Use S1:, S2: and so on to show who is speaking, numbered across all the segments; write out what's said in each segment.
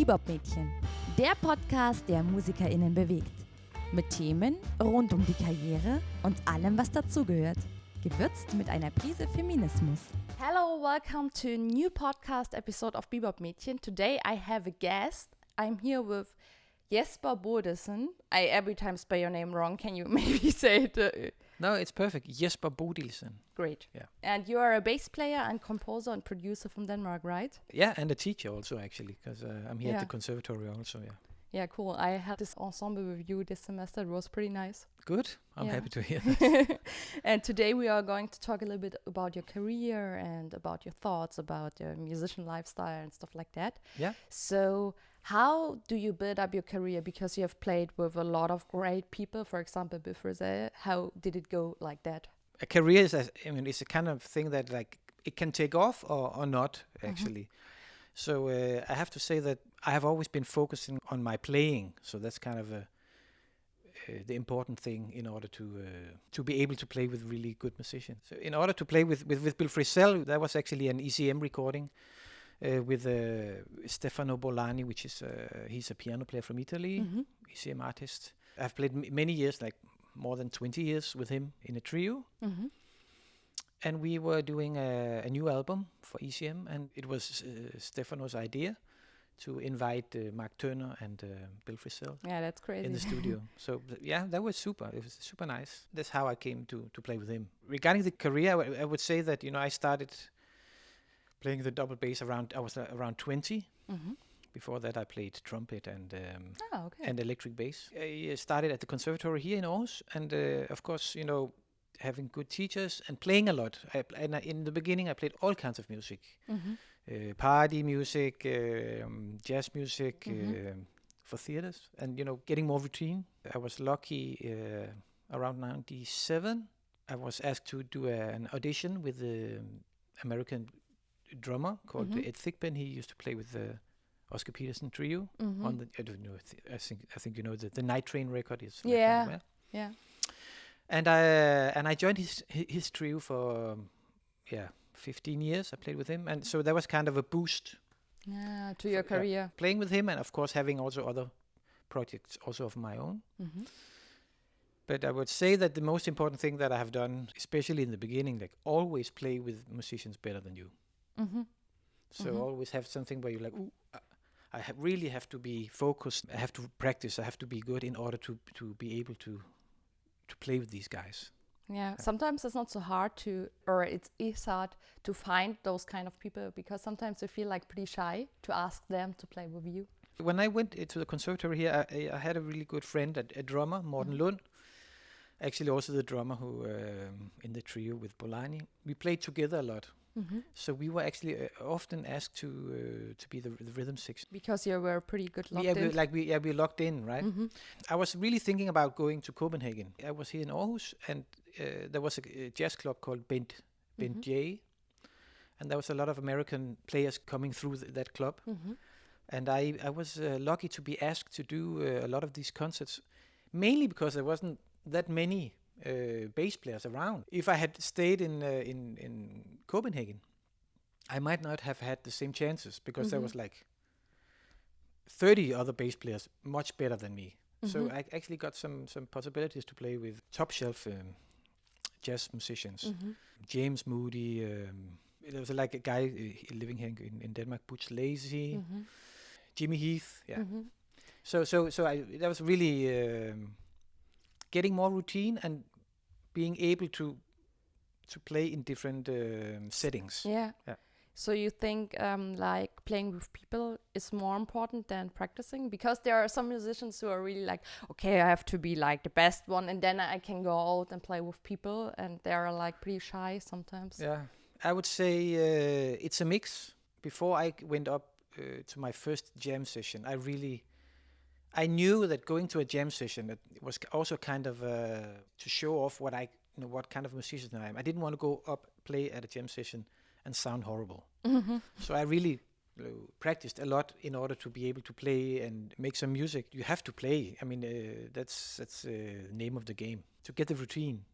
S1: Bebop-Mädchen, der Podcast, der MusikerInnen bewegt. Mit Themen rund um die Karriere und allem, was dazugehört. Gewürzt mit einer Prise Feminismus. Hello, welcome to a new podcast episode of Bebop-Mädchen. Today I have a guest. I'm here with Jesper Bodilsen. I every time spell your name wrong. Can you maybe say it?
S2: No, it's perfect. Jesper Bodilsen.
S1: Great.
S2: Yeah.
S1: And you are a bass player and composer and producer from Denmark, right?
S2: Yeah, and a teacher also, actually, because I'm here at the conservatory also, yeah.
S1: Yeah, cool. I had this ensemble with you this semester. It was pretty nice.
S2: Good. I'm happy to hear that.
S1: And today we are going to talk a little bit about your career and about your thoughts about your musician lifestyle and stuff like that.
S2: Yeah.
S1: So how do you build up your career? Because you have played with a lot of great people, for example, with Frisell. How did it go like that?
S2: A career is, it's a kind of thing that it can take off or not, actually. So I have to say that I have always been focusing on my playing. So that's kind of the important thing in order to be able to play with really good musicians. So in order to play with Bill Frisell, that was actually an ECM recording with Stefano Bollani, which is he's a piano player from Italy, ECM artist. I've played many years, like more than 20 years with him in a trio. And we were doing a new album for ECM, and it was Stefano's idea to invite Mark Turner and Bill Frisell.
S1: Yeah, that's crazy.
S2: In the studio. So that was super. It was super nice. That's how I came to play with him. Regarding the career, I would say that I started playing the double bass I was around 20. Before that, I played trumpet and electric bass. I started at the conservatory here in Aarhus, and of course, having good teachers and playing a lot. In the beginning, I played all kinds of music. Party music, jazz music for theaters, and getting more routine. I was lucky around 97. I was asked to do an audition with the American drummer called Ed Thigpen. He used to play with the Oscar Peterson trio on the. I don't know. I think the Night Train record is.
S1: Yeah.
S2: And I joined his trio for 15 years. I played with him, and so that was kind of a boost
S1: to your career.
S2: Playing with him, and of course having also other projects also of my own. But I would say that the most important thing that I have done, especially in the beginning, like always play with musicians better than you. So always have something where you're like, ooh, I really have to be focused. I have to practice. I have to be good in order to be able to play with these guys.
S1: Yeah, sometimes it's not so hard it is hard to find those kind of people, because sometimes you feel like pretty shy to ask them to play with you.
S2: When I went to the conservatory here, I had a really good friend, a drummer, Lund. Actually also the drummer who in the trio with Bollani. We played together a lot. So we were actually often asked to be the rhythm section.
S1: Because you were pretty good locked in.
S2: We locked in, right? I was really thinking about going to Copenhagen. I was here in Aarhus, and there was a jazz club called Bent J, and there was a lot of American players coming through that club. And I was lucky to be asked to do a lot of these concerts, mainly because there wasn't that many bass players around. If I had stayed in Copenhagen, I might not have had the same chances, because there was like 30 other bass players much better than me. So I actually got some possibilities to play with top shelf jazz musicians. James Moody. There was like a guy living here in Denmark, Butch Lazy, Jimmy Heath. Yeah. So that was really getting more routine and being able to play in different settings.
S1: Yeah. So you think like playing with people is more important than practicing? Because there are some musicians who are really like, okay, I have to be like the best one, and then I can go out and play with people, and they are like pretty shy sometimes.
S2: Yeah, I would say it's a mix. Before I went up to my first jam session, I knew that going to a jam session, it was also kind of to show off what kind of musician I am. I didn't want to go up, play at a jam session and sound horrible. So I really practiced a lot in order to be able to play and make some music. You have to play. I mean, that's the name of the game, to get the routine.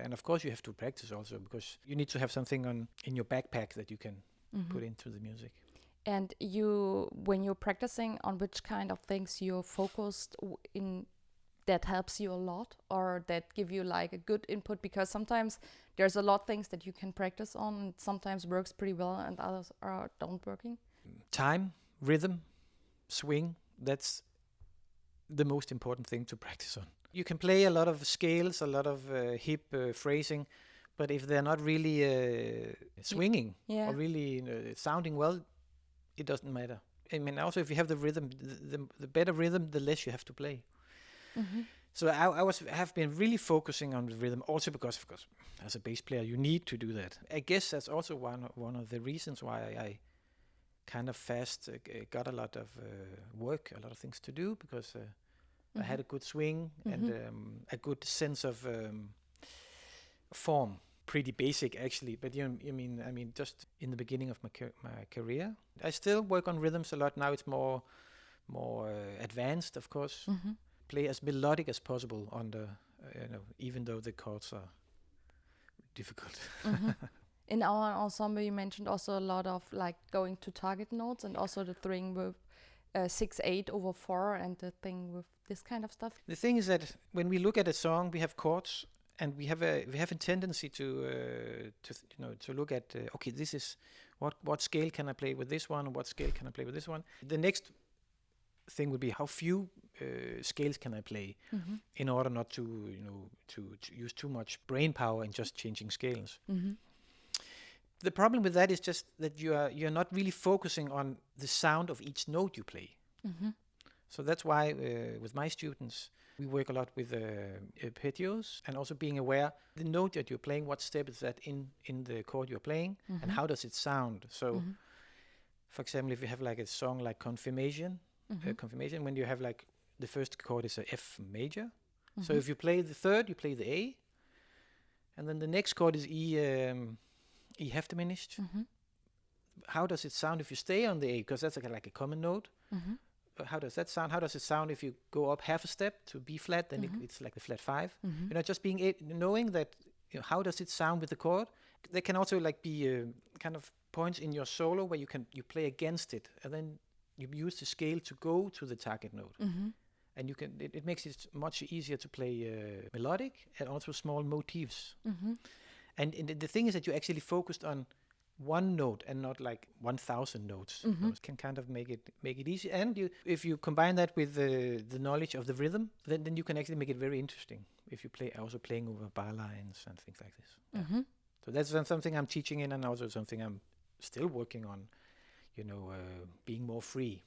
S2: And of course you have to practice also, because you need to have something in your backpack that you can put into the music.
S1: And when you're practicing, on which kind of things you're focused in that helps you a lot, or that give you like a good input? Because sometimes there's a lot of things that you can practice on, and sometimes works pretty well and others don't working.
S2: Time, rhythm, swing, that's the most important thing to practice on. You can play a lot of scales, a lot of hip phrasing, but if they're not really swinging or really sounding well, it doesn't matter. I mean, also if you have the rhythm, the better rhythm, the less you have to play. Mm-hmm. So I have been really focusing on the rhythm, also because, of course, as a bass player, you need to do that. I guess that's also one of the reasons why I kind of fast got a lot of work, a lot of things to do, because I had a good swing and a good sense of form. Pretty basic, actually, but I mean, just in the beginning of my career, I still work on rhythms a lot. Now it's more advanced, of course. Mm-hmm. Play as melodic as possible on the, even though the chords are difficult. Mm-hmm.
S1: In our ensemble, you mentioned also a lot of like going to target notes, and also the thing with 6/8/4 and the thing with this kind of stuff.
S2: The thing is that when we look at a song, we have chords. And we have a tendency to look at okay, this is what scale can I play with this one, or what scale can I play with this one. The next thing would be how few scales can I play in order not to to use too much brain power in just changing scales. Mm-hmm. The problem with that is just that you're not really focusing on the sound of each note you play. Mm-hmm. So that's why with my students, we work a lot with arpeggios, and also being aware the note that you're playing, what step is that in the chord you're playing, and how does it sound. So, for example, if you have like a song like Confirmation, when you have like the first chord is a F major. So if you play the third, you play the A, and then the next chord is E half diminished. How does it sound if you stay on the A? Because that's like a common note. How does that sound? How does it sound if you go up half a step to B flat? Then it's like the flat 5. Just knowing that, how does it sound with the chord? There can also like be kind of points in your solo where you play against it, and then you use the scale to go to the target note, and it makes it much easier to play melodic and also small motifs. And the thing is that you actually focused on one note and not like 1,000 notes. It can kind of make it easy. And if you combine that with the knowledge of the rhythm, then you can actually make it very interesting. If you playing over bar lines and things like this. Yeah. So that's something I'm teaching in, and also something I'm still working on. Being more free.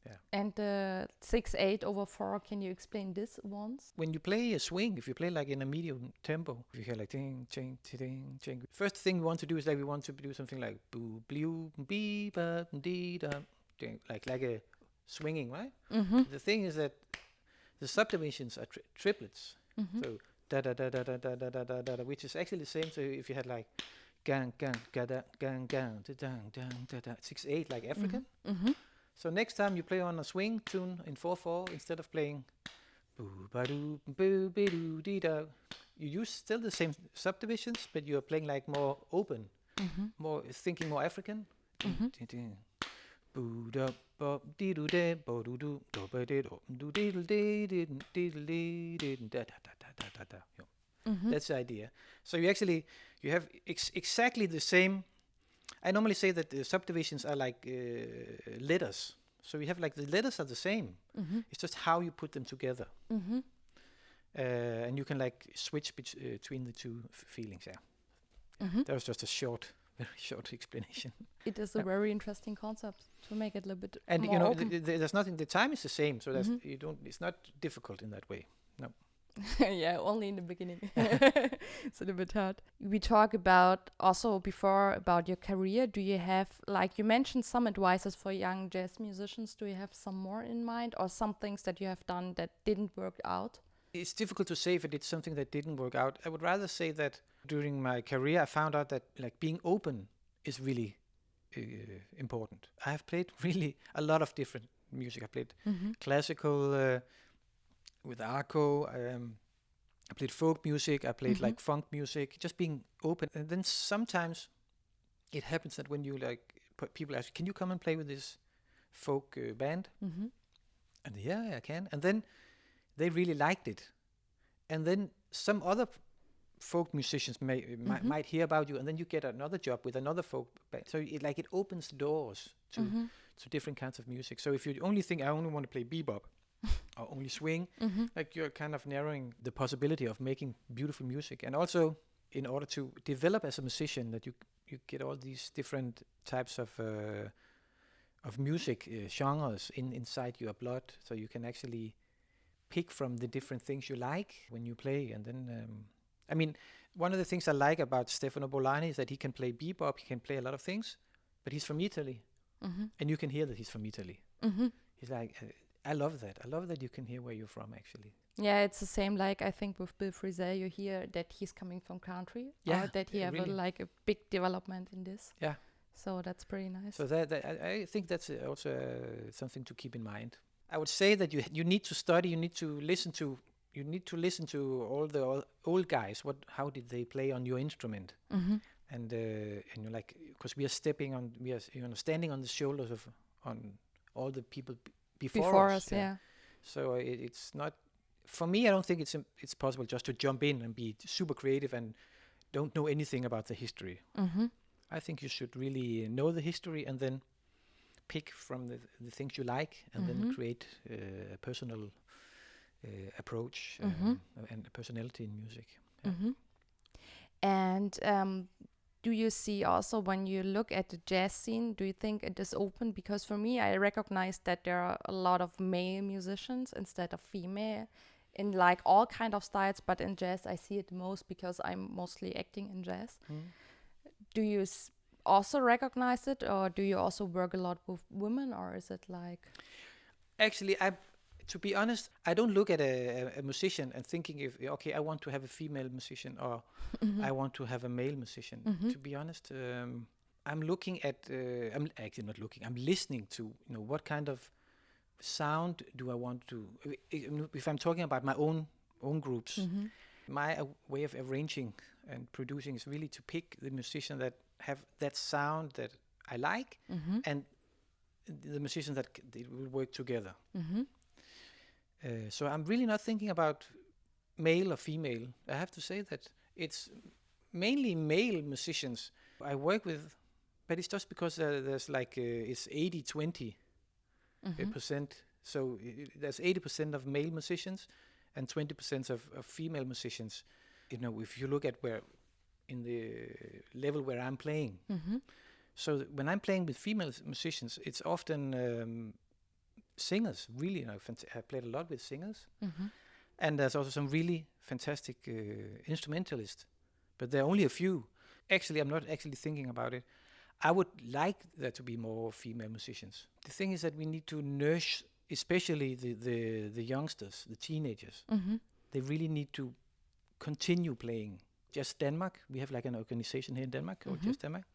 S2: Yeah. And
S1: 6/8/4. Can you explain this once?
S2: When you play a swing, if you play like in a medium tempo, if you hear like ding, ching, ding, ching. First thing we want to do is we want to do something like boo, blue, bee, ba, dee, da, ding, like a swinging, right? The thing is that the subdivisions are triplets. So da da da da da da da da da, which is actually the same. So if you had like gang gang ga da gang gang da dang dang da da 6/8 like African. So next time you play on a swing tune in 4/4, instead of playing boo ba doo boo be doo dee da, you use still the same subdivisions, but you are playing like more open, more thinking more African. Boo da ba dee doo de bo doo doo do ba dee do dee dee dee dee da da da da da. That's the idea. So you have exactly the same. I normally say that the subdivisions are like letters. So you have like the letters are the same. It's just how you put them together. And you can like switch between the two feelings. Yeah. That was just a very short explanation.
S1: It is a very interesting concept to make it a little bit
S2: and
S1: more open.
S2: There's nothing. The time is the same, so it's not difficult in that way. No.
S1: Yeah, only in the beginning. It's a little bit hard. We talk about also before about your career. Do you have, like you mentioned, some advices for young jazz musicians? Do you have some more in mind, or some things that you have done that didn't work out?
S2: It's difficult to say if it's something that didn't work out. I would rather say that during my career, I found out that like being open is really important. I have played really a lot of different music. I played classical with Arco. I played folk music. I played like funk music. Just being open. And then sometimes it happens that when you like people ask, can you come and play with this folk band?
S1: Mm-hmm.
S2: And yeah, I can. And then they really liked it. And then some other folk musicians might hear about you, and then you get another job with another folk band. So it opens doors to different kinds of music. So if you only think I only want to play bebop or only swing, like you're kind of narrowing the possibility of making beautiful music. And also, in order to develop as a musician, that you get all these different types of music genres inside your blood, so you can actually pick from the different things you like when you play. And then one of the things I like about Stefano Bollani is that he can play bebop, he can play a lot of things, but he's from Italy, and you can hear that he's from Italy. He's like, I love that you can hear where you're from, actually.
S1: Yeah, it's the same, like I think with Bill Frisell, you hear that he's coming from country, or that he have
S2: really.
S1: a big development in this.
S2: Yeah.
S1: So that's pretty nice.
S2: So I think that's also something to keep in mind. I would say that you need to study, you need to listen to all the old guys. How did they play on your instrument? And you're like, because we are standing on the shoulders on all the people before us.
S1: Yeah.
S2: So it's not, for me, I don't think it's possible just to jump in and be super creative and don't know anything about the history. I think you should really know the history and then pick from the things you like, and then create a personal approach and a personality in music. Yeah.
S1: And do you see also, when you look at the jazz scene, do you think it is open? Because for me, I recognize that there are a lot of male musicians instead of female in like all kind of styles, but in jazz I see it most because I'm mostly acting in jazz. Do you also recognize it, or do you also work a lot with women, or is it like?
S2: Actually, to be honest, I don't look at a musician and thinking I want to have a female musician or I want to have a male musician. To be honest, I'm looking at. I'm actually not looking. I'm listening to what kind of sound do I want to. If I'm talking about my own groups, my way of arranging and producing is really to pick the musician that have that sound that I like, and the musicians that they will work together. So I'm really not thinking about male or female. I have to say that it's mainly male musicians I work with, but it's just because there's like it's 80-20%. So there's 80% of male musicians and 20% of female musicians. If you look at where in the level where I'm playing. So when I'm playing with female musicians, it's often singers. Really, I played a lot with singers, and there's also some really fantastic instrumentalists. But there are only a few. Actually, I'm not actually thinking about it. I would like there to be more female musicians. The thing is that we need to nurture, especially the youngsters, the teenagers. They really need to continue playing. Just Denmark, we have like an organization here in Denmark called Just Denmark.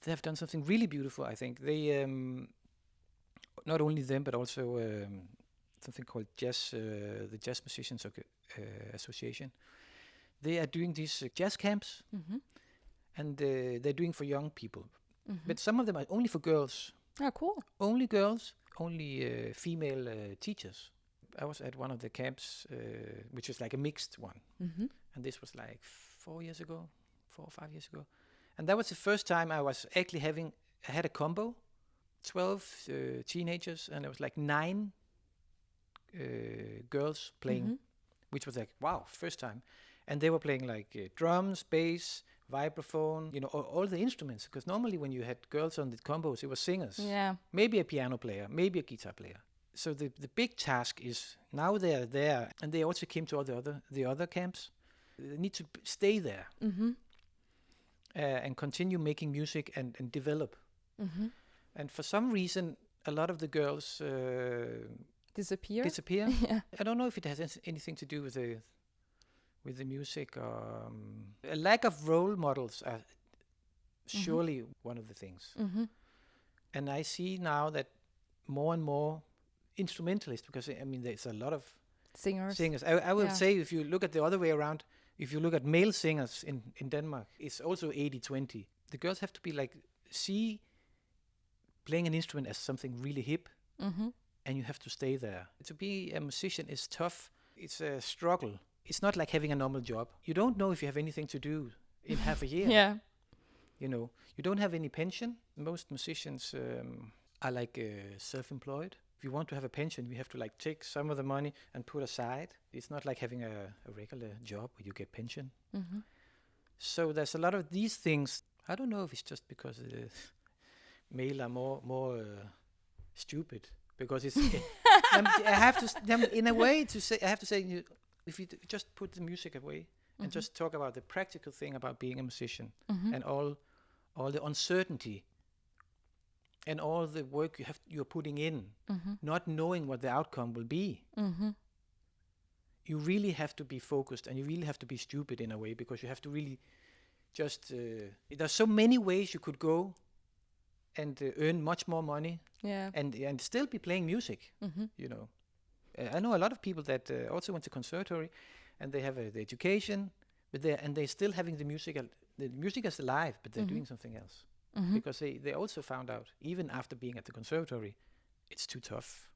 S2: They have done something really beautiful, I think. They, not only them, but also something called the Jazz Musicians Association. They are doing these jazz camps, and they're doing for young people. But some of them are only for girls.
S1: Oh, cool.
S2: Only girls, only female teachers. I was at one of the camps, which is like a mixed one. And this was like 4 or 5 years ago. And that was the first time I was actually I had a combo, 12 teenagers, and it was like 9 girls playing, which was like, wow, first time. And they were playing like drums, bass, vibraphone, all the instruments. Because normally when you had girls on the combos, it was singers.
S1: Yeah.
S2: Maybe a piano player, maybe a guitar player. So the big task is now they're there, and they also came to the other camps. They need to stay there and continue making music and develop. And for some reason, a lot of the girls
S1: disappear.
S2: Yeah. I don't know if it has anything to do with the music. Or, a lack of role models are surely one of the things. And I see now that more and more instrumentalists, because there's a lot of singers. I would say if you look at the other way around, if you look at male singers in Denmark, it's also 80-20. The girls have to be like, see playing an instrument as something really hip, and you have to stay there. To be a musician is tough. It's a struggle. It's not like having a normal job. You don't know if you have anything to do in half a year.
S1: Yeah.
S2: You know, you don't have any pension. Most musicians are like self-employed. If you want to have a pension, you have to like take some of the money and put aside. It's not like having a regular job where you get pension. So there's a lot of these things. I don't know if it's just because male are more stupid, because it's. I have to, in a way, to say. I have to say, if you just put the music away and just talk about the practical thing about being a musician and all the uncertainty and all the work you're putting in, not knowing what the outcome will be. You really have to be focused, and you really have to be stupid in a way, because you have to really just. There's so many ways you could go and earn much more money, and still be playing music. You know, I know a lot of people that also went to conservatory, and they have the education, but they're still having the music. The music is alive, but they're doing something else, because they also found out, even after being at the conservatory, it's too tough.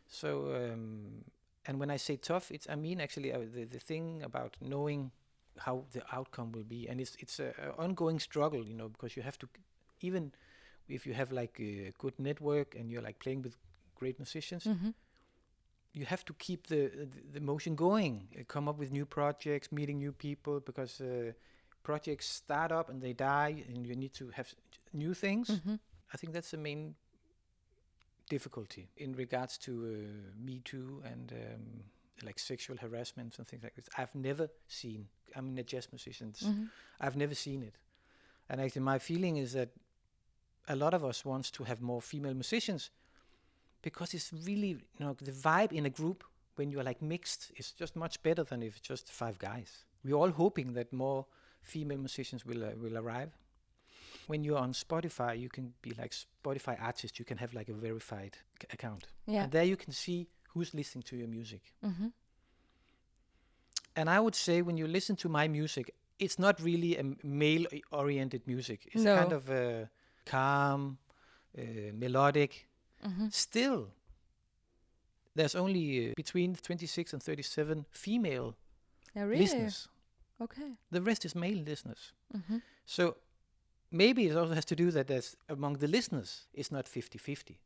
S2: So, and when I say tough, I mean actually the thing about knowing how the outcome will be, and it's a ongoing struggle, you know, because you have to, even if you have like a good network and you're like playing with great musicians, you have to keep the motion going, come up with new projects, meeting new people, because projects start up and they die, and you need to have new things. I think that's the main difficulty in regards to Me Too and like sexual harassment and things like this. I've never seen. I'm a jazz musician. I've never seen it, and actually my feeling is that a lot of us wants to have more female musicians, because it's really, you know, the vibe in a group when you're like mixed is just much better than if it's just 5 guys. We're all hoping that more female musicians will arrive. When you're on Spotify, you can be like Spotify artist. You can have like a verified account, and there you can see who's listening to your music. And I would say when you listen to my music, it's not really a male-oriented music. It's kind of calm, melodic. Still, there's only between 26 and 37 female listeners.
S1: Okay.
S2: The rest is male listeners. So maybe it also has to do that there's among the listeners, it's not 50-50.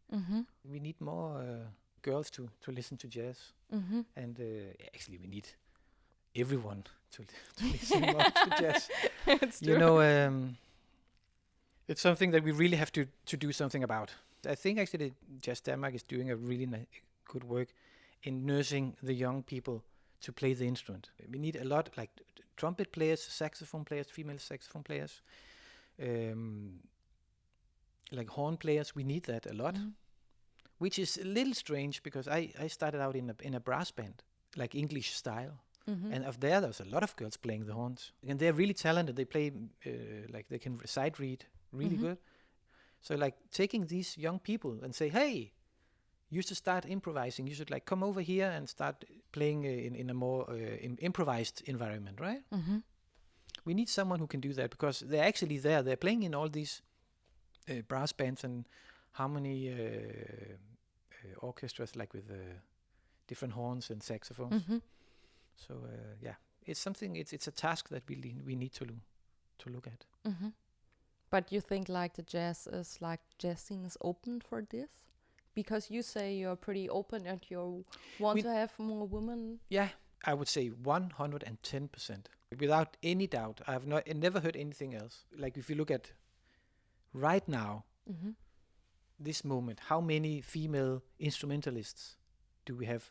S2: We need more girls to listen to jazz. And actually we need everyone to listen more to jazz.
S1: It's true.
S2: You know, it's something that we really have to do something about. I think actually Jazz Denmark is doing a really good work in nursing the young people to play the instrument. We need a lot, like trumpet players, saxophone players, female saxophone players, like horn players. We need that a lot, which is a little strange, because I started out in a brass band, like English style. And there's a lot of girls playing the horns, and they're really talented. They play like they can sight read really good. So like taking these young people and say, hey, you should start improvising. You should like come over here and start playing in a more improvised environment, right? We need someone who can do that, because they're actually there. They're playing in all these brass bands and harmony orchestras, like with different horns and saxophones. So it's something. It's a task that we need to look at.
S1: But you think like the jazz scene is open for this? Because you say you're pretty open and you want to have more women.
S2: Yeah, I would say 110%. Without any doubt. I have never heard anything else. Like if you look at right now, this moment, how many female instrumentalists do we have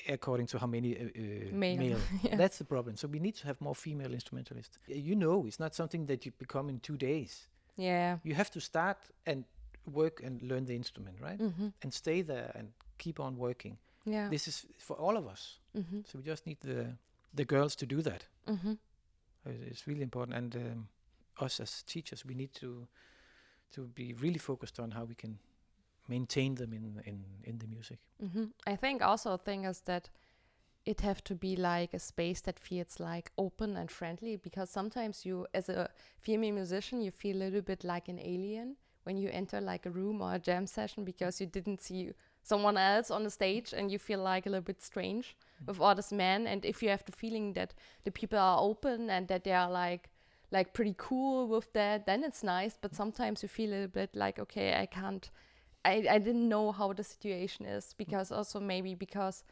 S2: according to how many male? That's the problem. So we need to have more female instrumentalists. You know, it's not something that you become in 2 days.
S1: Yeah.
S2: You have to start and work and learn the instrument, right? And stay there and keep on working.
S1: Yeah.
S2: This is for all of us. So we just need the girls to do that. It's really important. And us as teachers, we need to be really focused on how we can maintain them in the music.
S1: I think also a thing is that it have to be like a space that feels like open and friendly, because sometimes you, as a female musician, you feel a little bit like an alien
S3: when you enter like a room or a jam session because you didn't see someone else on the stage and you feel like a little bit strange with all this men. And if you have the feeling that the people are open and that they are like pretty cool with that, then it's nice. But sometimes you feel a little bit like, okay, I didn't know how the situation is, because also maybe because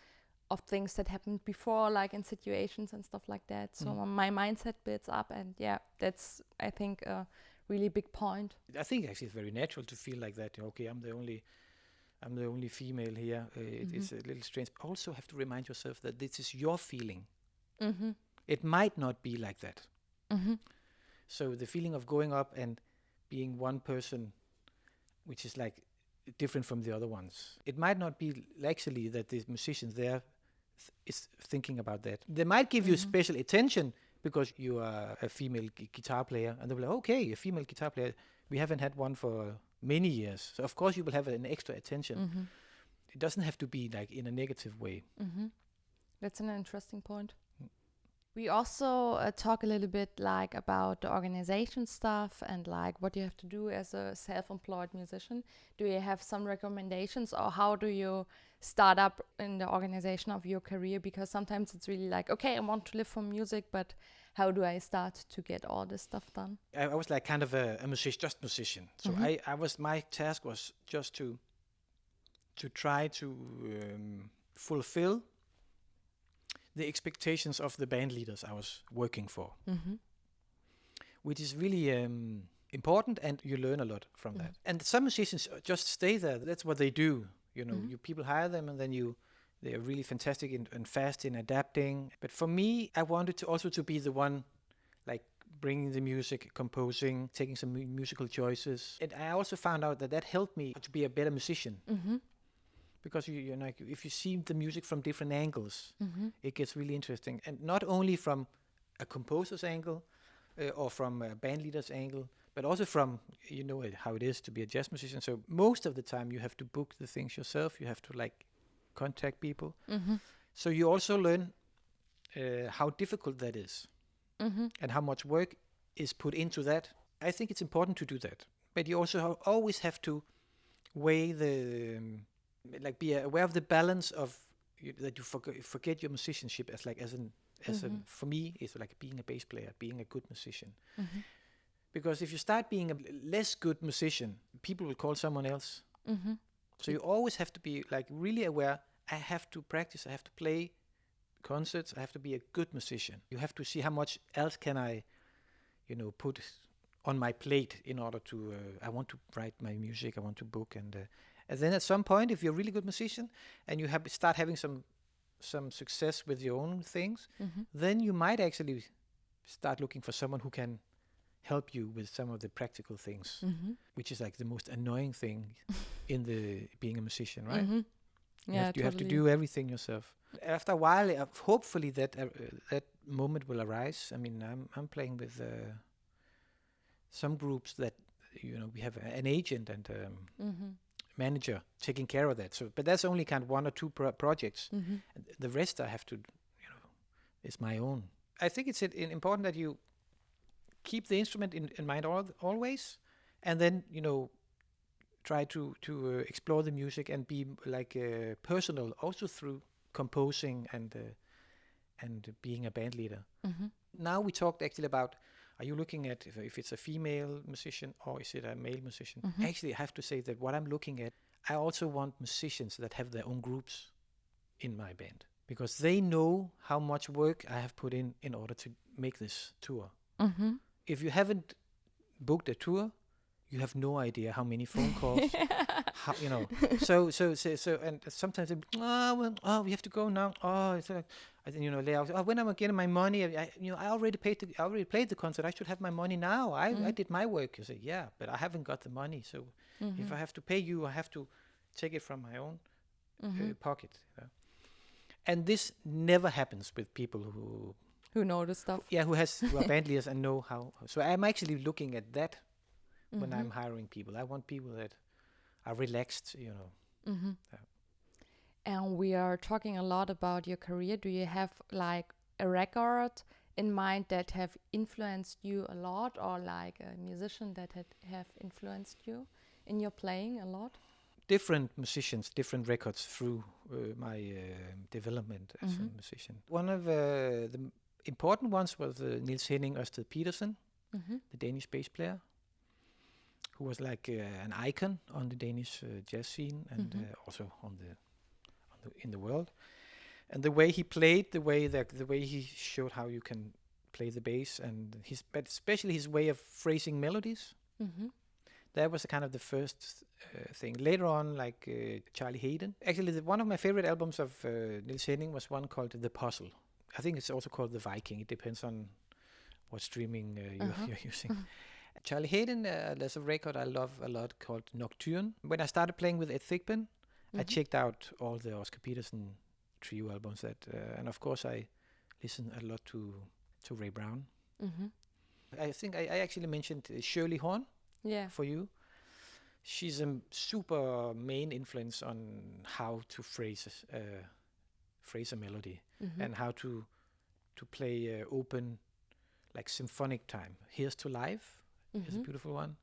S3: of things that happened before, like in situations and stuff like that. So my mindset builds up, and yeah, that's, I think, a really big point.
S2: I think actually it's very natural to feel like that. Okay, I'm the only female here. It's a little strange. Also have to remind yourself that this is your feeling. It might not be like that. So the feeling of going up and being one person, which is like different from the other ones, it might not be actually that the musicians there is thinking about that. They might give you special attention because you are a female guitar player, and they'll be like, okay, a female guitar player, we haven't had one for many years, so of course you will have an extra attention. It doesn't have to be like in a negative way.
S3: That's an interesting point. We also talk a little bit like about the organization stuff and like what you have to do as a self-employed musician. Do you have some recommendations, or how do you start up in the organization of your career? Because sometimes it's really like, okay, I want to live from music, but how do I start to get all this stuff done?
S2: I was like kind of a musician. So my task was just to try to fulfill the expectations of the band leaders I was working for, which is really important, and you learn a lot from that. And some musicians just stay there. That's what they do. You know, you people hire them, and then they are really fantastic and fast in adapting. But for me, I wanted to also to be the one, like bringing the music, composing, taking some musical choices. And I also found out that helped me to be a better musician. Because you know, if you see the music from different angles, it gets really interesting. And not only from a composer's angle or from a band leader's angle, but also from, you know, how it is to be a jazz musician. So most of the time you have to book the things yourself. You have to like contact people. So you also learn how difficult that is and how much work is put into that. I think it's important to do that. But you also always have to weigh the... like be aware of the balance of that you forget your musicianship for me it's like being a bass player, being a good musician. Because if you start being a less good musician, people will call someone else. So you always have to be like really aware. I have to practice, I have to play concerts, I have to be a good musician. You have to see how much else can I, you know, put on my plate in order to I want to write my music, I want to book, and then at some point, if you're a really good musician and you start having some success with your own things, then you might actually start looking for someone who can help you with some of the practical things, which is like the most annoying thing in the being a musician, right? You have to do everything yourself. After a while, hopefully that moment will arise. I mean, I'm playing with some groups that, you know, we have an agent and manager taking care of that. So, but that's only kind of one or two projects. And the rest I have to, you know, is my own. I think it's important that you keep the instrument in mind always, and then, you know, try to explore the music and be like personal also through composing and being a band leader. Now we talked actually about, are you looking at if it's a female musician or is it a male musician? Actually, I have to say that what I'm looking at, I also want musicians that have their own groups in my band, because they know how much work I have put in order to make this tour. If you haven't booked a tour, you have no idea how many phone calls, how, you know. So, and sometimes they, we have to go now. Oh, it's like, you know, when am I getting my money? I already played the concert. I should have my money now. I did my work. You say, yeah, but I haven't got the money. So if I have to pay you, I have to take it from my own pocket. You know? And this never happens with people who
S3: know the stuff.
S2: Yeah, who are band leaders and know how. So I'm actually looking at that when I'm hiring people. I want people that are relaxed, you know.
S3: And we are talking a lot about your career. Do you have like a record in mind that have influenced you a lot, or like a musician that have influenced you in your playing a lot?
S2: Different musicians, different records through my development as a musician. One of the important ones was Niels Henning Ørsted Petersen, the Danish bass player, who was like an icon on the Danish jazz scene and also in the world. And the way he played, the way he showed how you can play the bass, and but especially his way of phrasing melodies. That was kind of the first thing. Later on, like Charlie Hayden. Actually, one of my favorite albums of Niels Henning was one called The Puzzle. I think it's also called The Viking. It depends on what streaming you're using. Charlie Hayden, there's a record I love a lot called Nocturne. When I started playing with Ed Thigpen, I checked out all the Oscar Peterson trio albums, and of course I listen a lot to Ray Brown. I think I actually mentioned Shirley Horn for you. She's a super main influence on how to phrase a melody and how to play open, like symphonic time. Here's to Life is a beautiful one.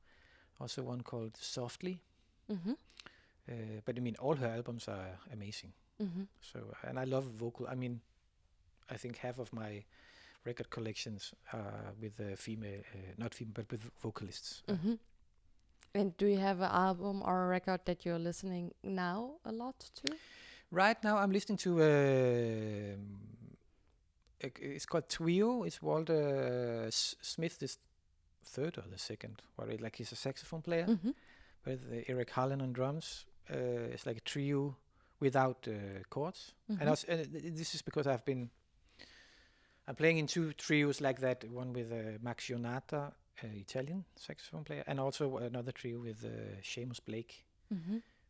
S2: Also one called Softly. But I mean, all her albums are amazing. So, and I love vocal. I mean, I think half of my record collections are with female, not female, but with vocalists.
S3: And do you have an album or a record that you're listening now a lot to?
S2: Right now, I'm listening to. It's called Trio. It's Walter Smith, the third or the second. Like he's a saxophone player with Eric Harlan on drums. It's like a trio without chords. And this is because I'm playing in two trios like that. One with Max Gionata, Italian saxophone player, and also another trio with Seamus Blake,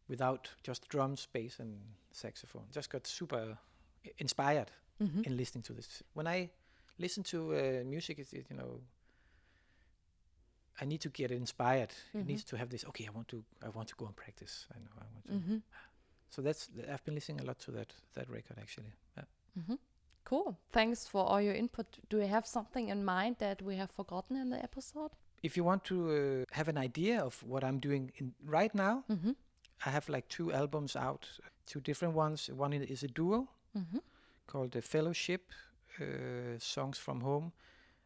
S2: without just drums, bass, and saxophone. Just got super inspired in listening to this. When I listen to music, I need to get inspired. It needs to have this. Okay, I want to go and practice. I know I want to. So I've been listening a lot to that record actually. Yeah.
S3: Cool. Thanks for all your input. Do you have something in mind that we have forgotten in the episode?
S2: If you want to have an idea of what I'm doing right now, I have like 2 albums out, 2 different ones. One is a duo called The Fellowship, Songs from Home.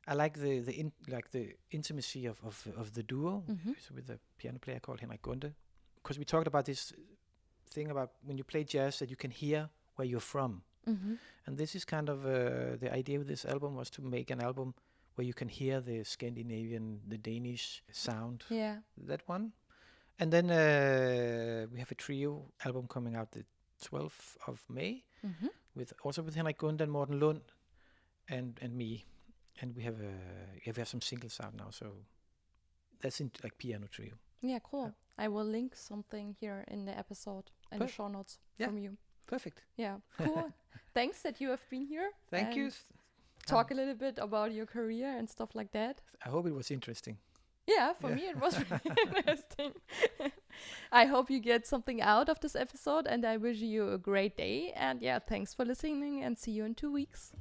S2: I like the intimacy of the duo with a piano player called Henrik Gunde, because we talked about this thing about when you play jazz that you can hear where you're from. And this is kind of the idea with this album was to make an album where you can hear the Scandinavian, the Danish sound.
S3: Yeah.
S2: That one. And then we have a trio album coming out the 12th of May with Henrik Gunde and Morten Lund and me. And we have some singles out now, so that's in like piano trio.
S3: Yeah, cool. Yeah. I will link something here in the episode and the show notes from you.
S2: Perfect.
S3: Yeah, cool. Thanks that you have been here.
S2: Thank you.
S3: Talk a little bit about your career and stuff like that.
S2: I hope it was interesting.
S3: Yeah, for me it was really interesting. I hope you get something out of this episode, and I wish you a great day. And yeah, thanks for listening, and see you in 2 weeks.